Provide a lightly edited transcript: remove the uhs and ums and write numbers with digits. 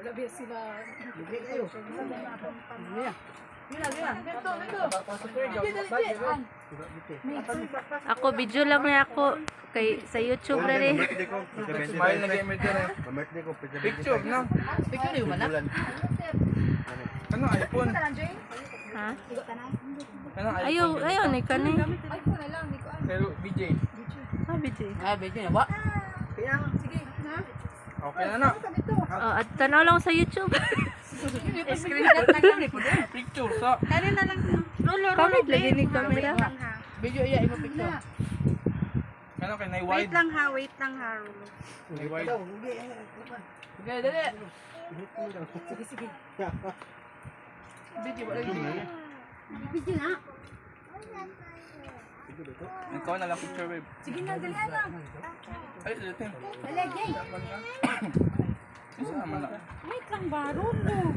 Labi sila. Hindi kayo. Ako video lang na ako kay sa YouTube na rin. Smile na gamer din eh. Picture na. Picture niyo man na? Ano iPhone? Ha? Ano iPhone? Ayaw ni kani. iPhone na lang, di ko Pero BJ. Ah, video. video na ba? Sige. Okay na na. Oh, at tanaw lang sa YouTube. Screenshot na lang ni po. Picture sa. Kani na lang. Rolo, Kamit lagi ni camera. Video iya imo picture. Ano kay nay Wait wide? lang ha, Rolo. Nay wide. Sige, dali. Sige. Video ba lagi? Video na. Ikaw na lang picture wave. Sige na, dali na. Ay, ulitin. Dali, gay. Isa naman na. Wait lang ba, Rolo?